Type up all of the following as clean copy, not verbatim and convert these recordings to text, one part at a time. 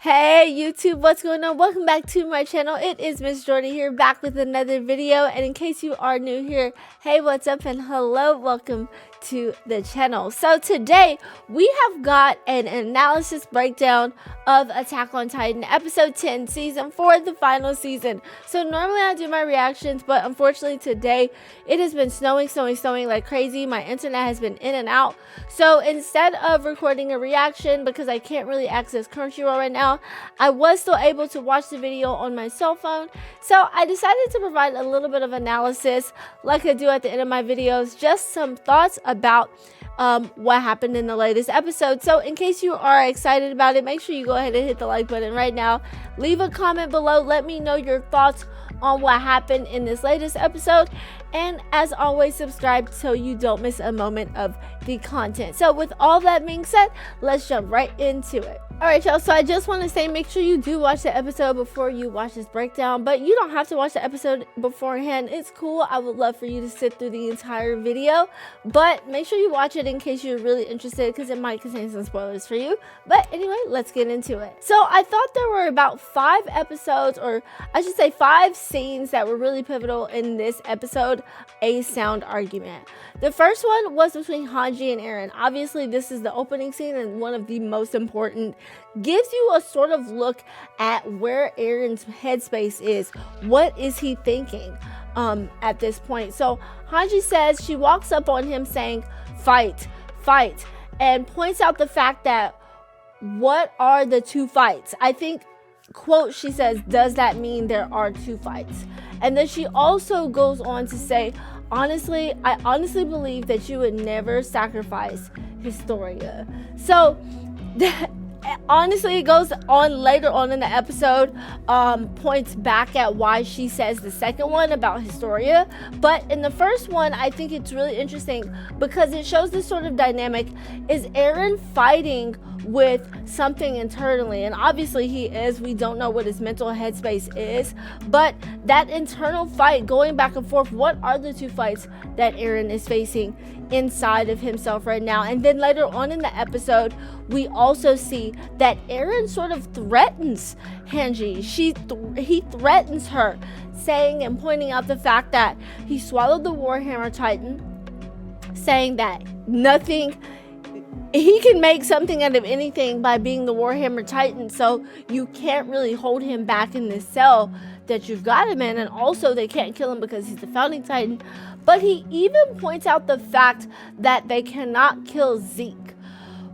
Hey YouTube, what's going on? Welcome back to my channel. It is Miss Jourdy here, back with another video. And in case you are new here, hey, what's up and hello, welcome to the channel. So today we have got an analysis breakdown of Attack on Titan episode 10 season 4, the final season. So normally I do my reactions, but unfortunately today it has been snowing like crazy. My internet has been in and out. So instead of recording a reaction, because I can't really access Crunchyroll right now, I was still able to watch the video on my cell phone. So I decided to provide a little bit of analysis like I do at the end of my videos, just some thoughts about what happened in the latest episode. So in case you are excited about it, make sure you go ahead and hit the like button right now. Leave a comment below. Let me know your thoughts on what happened in this latest episode. And as always, subscribe so you don't miss a moment of the content. So with all that being said, let's jump right into it. Alright y'all, so I just want to say make sure you do watch the episode before you watch this breakdown, but you don't have to watch the episode beforehand. It's cool. I would love for you to sit through the entire video, but make sure you watch it in case you're really interested, because it might contain some spoilers for you. But anyway, let's get into it. So I thought there were about 5 episodes, or I should say 5 scenes that were really pivotal in this episode, a sound argument. The first one was between Hanji and Eren. Obviously this is the opening scene and one of the most important. Gives you a sort of look at where Eren's headspace is. What is he thinking at this point? So Hanji says, she walks up on him saying, fight, fight, and points out the fact that what are the 2 fights? I think, quote, she says, does that mean there are 2 fights? And then she also goes on to say, honestly, I honestly believe that you would never sacrifice Historia. So honestly, it goes on later on in the episode, points back at why she says the second one about Historia. But in the first one, I think it's really interesting because it shows this sort of dynamic. Is Eren fighting with something internally? And obviously he is. We don't know what his mental headspace is, but that internal fight going back and forth, what are the 2 fights that Eren is facing inside of himself right now? And then later on in the episode, we also see that Eren sort of threatens Hanji. He threatens her, saying and pointing out the fact that he swallowed the Warhammer Titan, saying that he can make something out of anything by being the Warhammer Titan, so you can't really hold him back in this cell that you've got him in. And also they can't kill him because he's the founding Titan. But he even points out the fact that they cannot kill Zeke.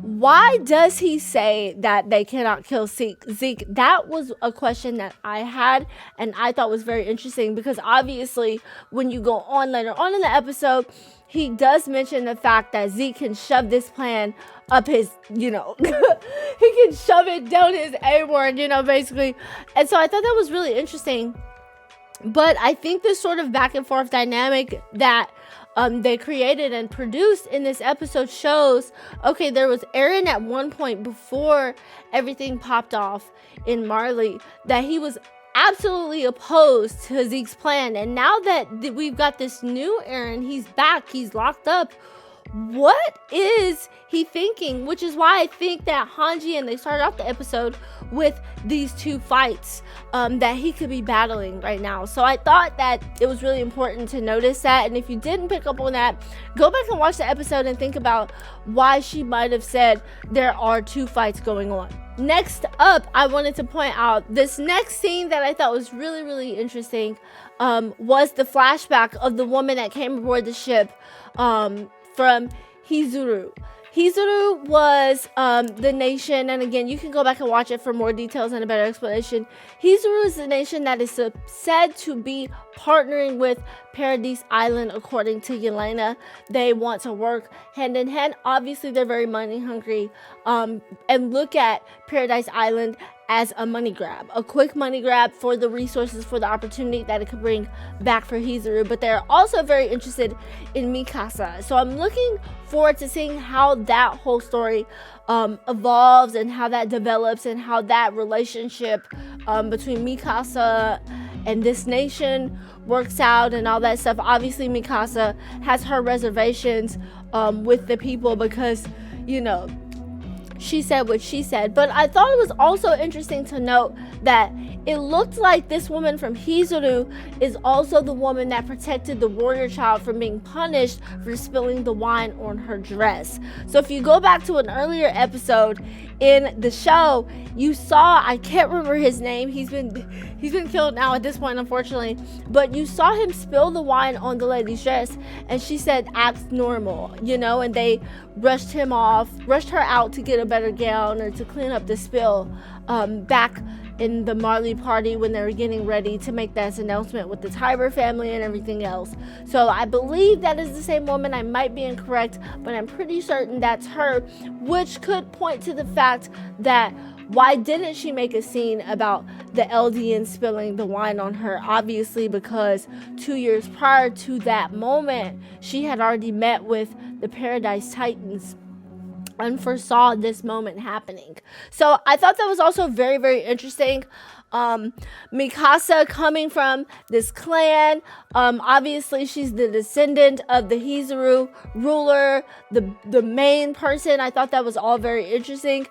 Why does he say that they cannot kill Zeke? That was a question that I had and I thought was very interesting, because obviously when you go on later on in the episode, he does mention the fact that Zeke can shove this plan up his, he can shove it down his A-word, basically. And so I thought that was really interesting. But I think this sort of back and forth dynamic that they created and produced in this episode shows, okay, there was Eren at one point before everything popped off in Marley, that he was absolutely opposed to Zeke's plan. And now that we've got this new Eren, he's back, he's locked up. What is he thinking? Which is why I think that Hanji, and they started off the episode with these 2 fights that he could be battling right now. So I thought that it was really important to notice that. And if you didn't pick up on that, go back and watch the episode and think about why she might have said there are 2 fights going on. Next up, I wanted to point out this next scene that I thought was really interesting, was the flashback of the woman that came aboard the ship from Hizuru. Hizuru was the nation, and again, you can go back and watch it for more details and a better explanation. Hizuru is the nation that is said to be partnering with Paradise Island, according to Yelena. They want to work hand in hand. Obviously, they're very money hungry, and look at Paradise Island as a money grab, a quick money grab for the resources, for the opportunity that it could bring back for Hizuru. But they're also very interested in Mikasa. So I'm looking forward to seeing how that whole story evolves and how that develops and how that relationship between Mikasa and this nation works out and all that stuff. Obviously, Mikasa has her reservations with the people because, she said what she said. But I thought it was also interesting to note that it looked like this woman from Hizuru is also the woman that protected the warrior child from being punished for spilling the wine on her dress. So if you go back to an earlier episode in the show, you saw, I can't remember his name, he's been killed now at this point, unfortunately, but you saw him spill the wine on the lady's dress, and she said act normal, you know, and they rushed her out to get a better gown or to clean up the spill back in the Marley party when they were getting ready to make that announcement with the Tiber family and everything else. So I believe that is the same woman. I might be incorrect, but I'm pretty certain that's her, which could point to the fact that why didn't she make a scene about the Eldians spilling the wine on her? Obviously, because 2 years prior to that moment, she had already met with the Paradise Titans and foresaw this moment happening. So I thought that was also very, very interesting. Mikasa coming from this clan, obviously she's the descendant of the Hizuru ruler, the main person. I thought that was all very interesting,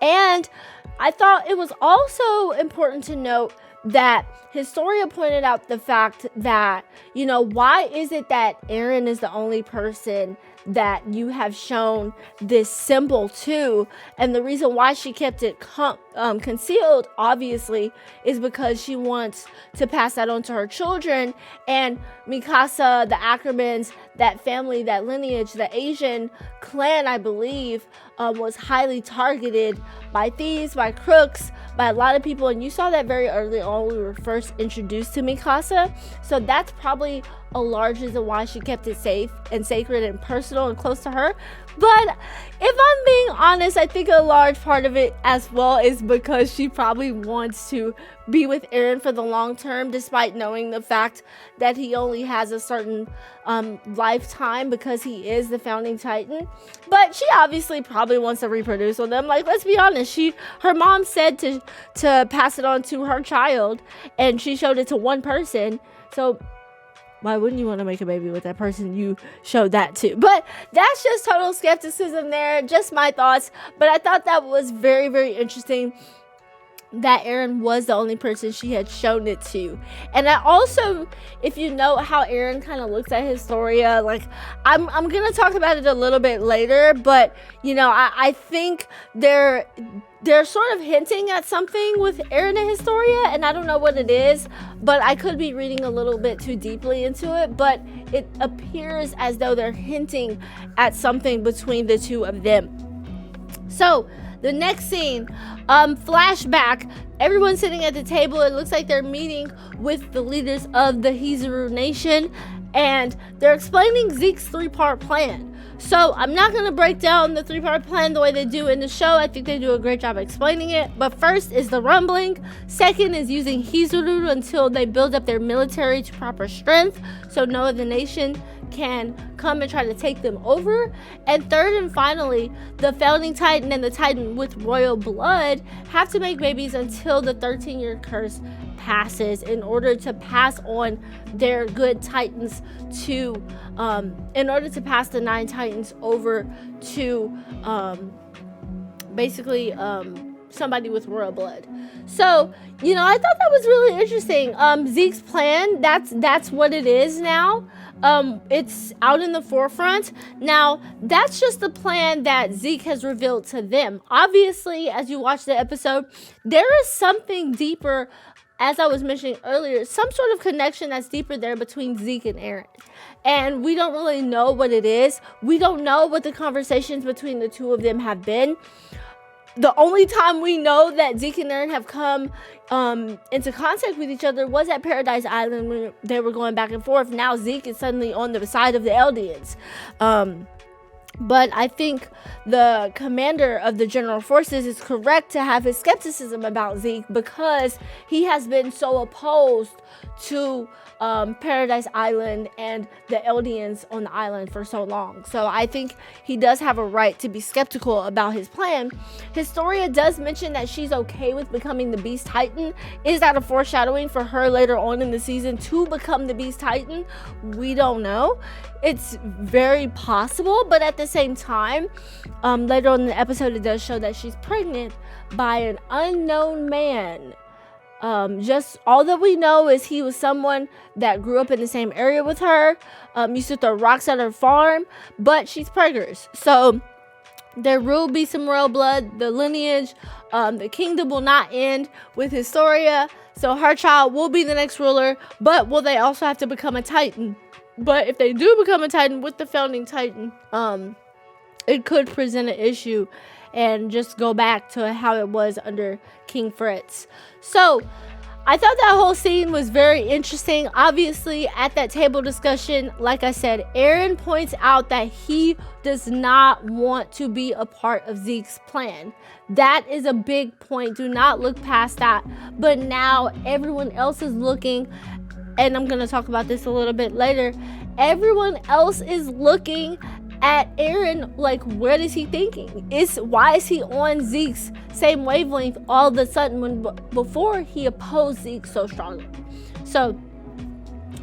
and I thought it was also important to note that Historia pointed out the fact that, you know, why is it that Eren is the only person that you have shown this symbol to? And the reason why she kept it concealed, obviously, is because she wants to pass that on to her children. And Mikasa, the Ackermans, that family, that lineage, the Asian clan, I believe, was highly targeted by thieves, by crooks, by a lot of people. And you saw that very early on when we were first introduced to Mikasa. So that's probably a large reason why she kept it safe and sacred and personal and close to her. But if I'm being honest, I think a large part of it as well is because she probably wants to be with Eren for the long term, despite knowing the fact that he only has a certain lifetime because he is the founding titan. But she obviously probably wants to reproduce with them. Like, let's be honest, her mom said to pass it on to her child, and she showed it to one person. So why wouldn't you want to make a baby with that person you showed that to? But that's just total skepticism there, just my thoughts. But I thought that was very, very interesting that Eren was the only person she had shown it to. And I also, if you know how Eren kind of looks at Historia, like I'm gonna talk about it a little bit later, but you know, I think they're sort of hinting at something with Eren and Historia, and I don't know what it is, but I could be reading a little bit too deeply into it, but it appears as though they're hinting at something between the two of them. So the next scene, flashback, everyone's sitting at the table. It looks like they're meeting with the leaders of the Hizuru nation, and they're explaining Zeke's 3-part plan. So I'm not going to break down the 3-part plan the way they do in the show. I think they do a great job explaining it. But first is the rumbling. Second is using Hizuru until they build up their military to proper strength, so no other nation can come and try to take them over. And third and finally, the founding titan and the titan with royal blood have to make babies until the 13-year curse passes in order to pass on their good titans to in order to pass the 9 titans over to basically somebody with royal blood. So, you know, I thought that was really interesting. Zeke's plan, that's what it is now. It's out in the forefront. Now, that's just the plan that Zeke has revealed to them. Obviously, as you watch the episode, there is something deeper, as I was mentioning earlier, some sort of connection that's deeper there between Zeke and Eren. And we don't really know what it is. We don't know what the conversations between the two of them have been. The only time we know that Zeke and Eren have come into contact with each other was at Paradise Island when they were going back and forth. Now Zeke is suddenly on the side of the Eldians. But I think the commander of the general forces is correct to have his skepticism about Zeke, because he has been so opposed to Paradise Island and the Eldians on the island for so long. So I think he does have a right to be skeptical about his plan. Historia does mention that she's okay with becoming the Beast Titan. Is that a foreshadowing for her later on in the season to become the Beast Titan? We don't know. It's very possible, but at the the same time, later on in the episode, it does show that she's pregnant by an unknown man. Just all that we know is he was someone that grew up in the same area with her, used to throw rocks at her farm, but she's preggers. So there will be some royal blood. The lineage, the kingdom will not end with Historia. So her child will be the next ruler, but will they also have to become a Titan? But if they do become a Titan with the founding Titan, it could present an issue and just go back to how it was under King Fritz. So I thought that whole scene was very interesting. Obviously, at that table discussion, like I said, Eren points out that he does not want to be a part of Zeke's plan. That is a big point. Do not look past that. But now everyone else is looking, and I'm going to talk about this a little bit later. Everyone else is looking at Eren like, what is he thinking? Why is he on Zeke's same wavelength all of a sudden when before he opposed Zeke so strongly? So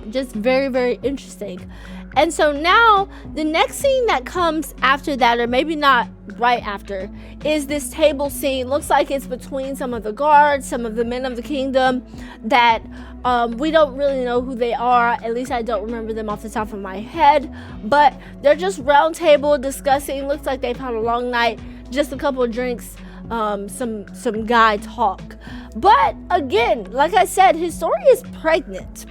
just very, very interesting. And so now the next scene that comes after that, or maybe not right after, is this table scene. Looks like it's between some of the guards, some of the men of the kingdom that we don't really know who they are. At least I don't remember them off the top of my head, but they're just round table discussing. Looks like they've had a long night, just a couple of drinks, some guy talk. But again, like I said, Historia is pregnant.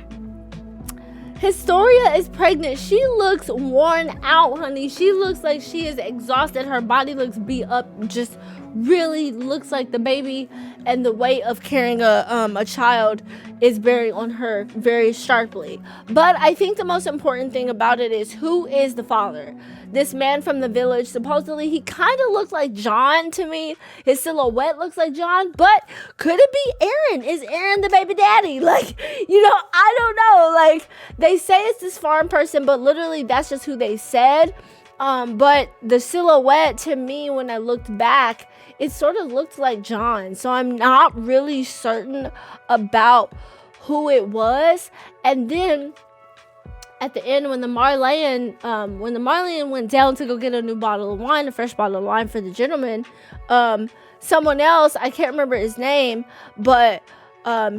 Historia is pregnant. She looks worn out, honey. She looks like she is exhausted. Her body looks beat up. Just really looks like the baby and the weight of carrying a child is bearing on her very sharply. But I think the most important thing about it is, who is the father? This man from the village, supposedly he kind of looks like John to me. His silhouette looks like John, but could it be Eren? Is Eren the baby daddy? Like, I don't know. Like, they say it's this farm person, but literally that's just who they said. But the silhouette, to me, when I looked back, it sort of looked like John. So I'm not really certain about who it was. And then at the end, when the Marleyan went down to go get a new bottle of wine, a fresh bottle of wine for the gentleman, someone else, I can't remember his name, but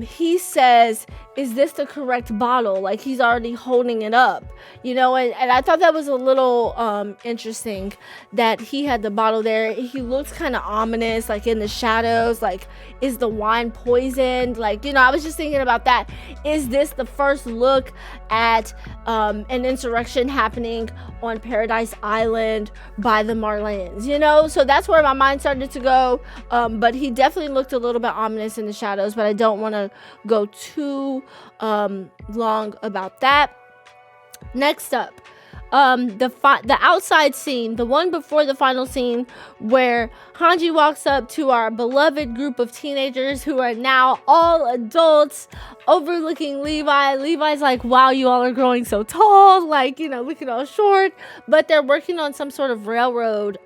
he says, is this the correct bottle? Like, he's already holding it up, and I thought that was a little interesting that he had the bottle there. He looks kind of ominous, like in the shadows. Like, is the wine poisoned? Like, I was just thinking about that. Is this the first look at an insurrection happening on Paradise Island by the Marleyans? So that's where my mind started to go. But he definitely looked a little bit ominous in the shadows, but I don't want to go too long about that. Next up, the outside scene, the one before the final scene, where Hanji walks up to our beloved group of teenagers who are now all adults, overlooking Levi. Levi's like, wow, you all are growing so tall, like, looking all short, but they're working on some sort of railroad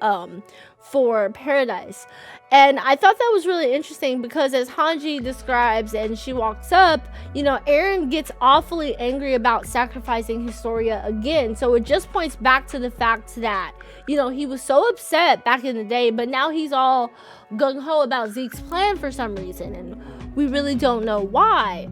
for Paradise. And I thought that was really interesting because, as Hanji describes and she walks up, Eren gets awfully angry about sacrificing Historia again. So it just points back to the fact that, he was so upset back in the day, but now he's all gung-ho about Zeke's plan for some reason. And we really don't know why.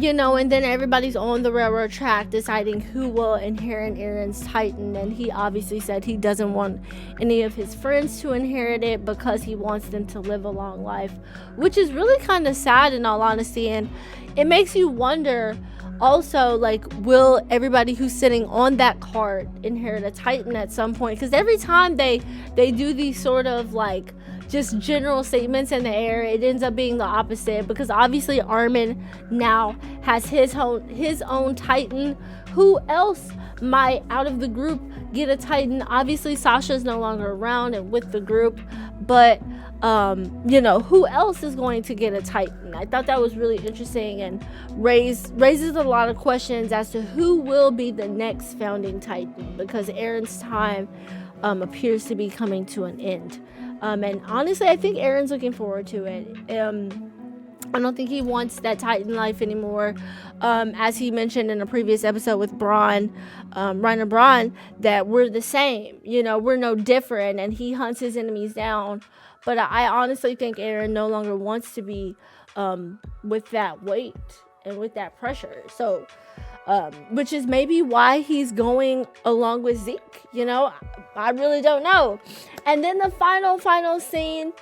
And then everybody's on the railroad track deciding who will inherit Eren's Titan. And he obviously said he doesn't want any of his friends to inherit it because he wants them to live a long life, which is really kind of sad in all honesty. And it makes you wonder also, like, will everybody who's sitting on that cart inherit a Titan at some point? Because every time they do these sort of like just general statements in the air, it ends up being the opposite, because obviously Armin now has his own Titan. Who else might, out of the group, get a Titan? Obviously Sasha's no longer around and with the group, but who else is going to get a Titan? I thought that was really interesting and raises a lot of questions as to who will be the next founding Titan, because Eren's time appears to be coming to an end. And honestly, I think Eren's looking forward to it. I don't think he wants that Titan life anymore. As he mentioned in a previous episode with Braun, Reiner Braun, that we're the same. You know, we're no different, and he hunts his enemies down. But I honestly think Eren no longer wants to be with that weight and with that pressure. So, which is maybe why he's going along with Zeke. You know, I really don't know. And then the final scene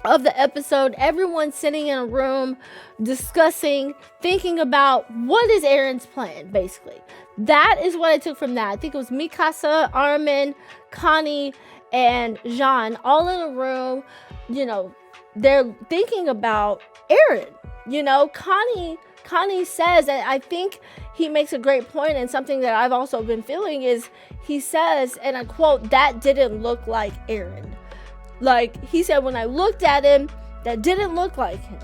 of the episode, everyone's sitting in a room discussing, thinking about what is Eren's plan, basically. That is what I took from that. I think it was Mikasa, Armin, Connie, and Jean all in a room. You know, they're thinking about Eren. You know, Connie says, and I think he makes a great point, and something that I've also been feeling is, he says, and I quote, "That didn't look like Eren." Like, he said, when I looked at him, that didn't look like him.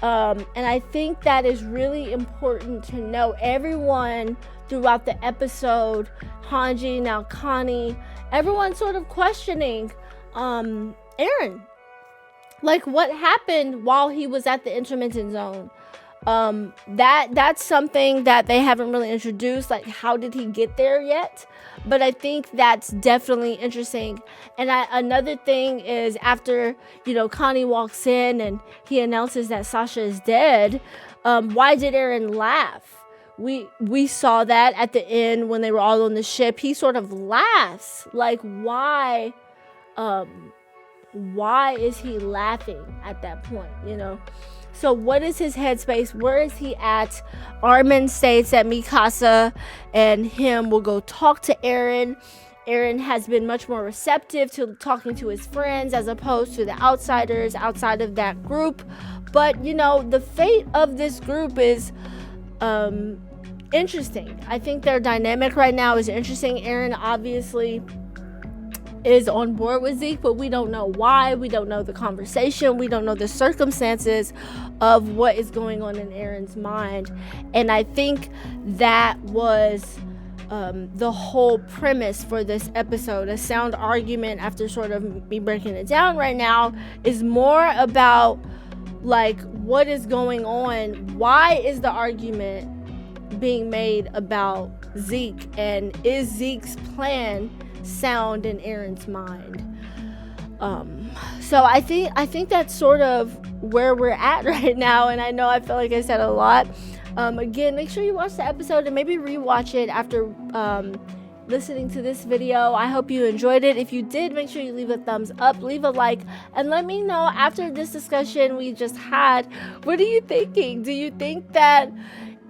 And I think that is really important to know. Everyone throughout the episode, Hanji, now Connie, everyone sort of questioning Eren. Like, what happened while he was at the intermittent zone? That's something that they haven't really introduced. Like, how did he get there yet? But I think that's definitely interesting. And another thing is, after, you know, Connie walks in and he announces that Sasha is dead, why did Eren laugh? We saw that at the end when they were all on the ship. He sort of laughs. Like, why is he laughing at that point, you know? So what is his headspace? Where is he at? Armin states that Mikasa and him will go talk to Eren. Eren has been much more receptive to talking to his friends as opposed to the outsiders outside of that group. But, you know, the fate of this group is interesting. I think their dynamic right now is interesting. Eren obviously is on board with Zeke, but we don't know why. We don't know the conversation. We don't know the circumstances of what is going on in Eren's mind. And I think that was the whole premise for this episode. A sound argument, after sort of me breaking it down right now, is more about, like, what is going on? Why is the argument being made about Zeke? And is Zeke's plan sound in Eren's mind? So I think that's sort of where we're at right now, and I know I feel like I said a lot. Again, make sure you watch the episode and maybe rewatch it after listening to this video. I hope you enjoyed it. If you did, make sure you leave a thumbs up, leave a like, and let me know after this discussion we just had, what are you thinking? Do you think that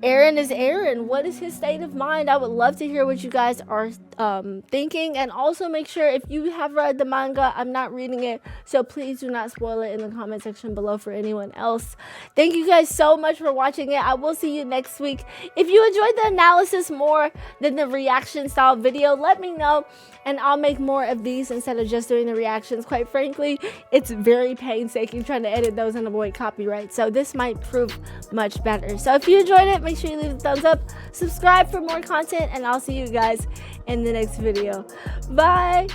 Eren is Eren? What is his state of mind? I would love to hear what you guys are thinking. And also make sure, if you have read the manga, I'm not reading it, so please do not spoil it in the comment section below for anyone else. Thank you guys so much for watching it. I will see you next week. If you enjoyed the analysis more than the reaction style video, let me know, and I'll make more of these instead of just doing the reactions. Quite frankly, it's very painstaking trying to edit those and avoid copyright, so this might prove much better. So if you enjoyed it, make sure you leave a thumbs up, subscribe for more content, and I'll see you guys in the next video. Bye.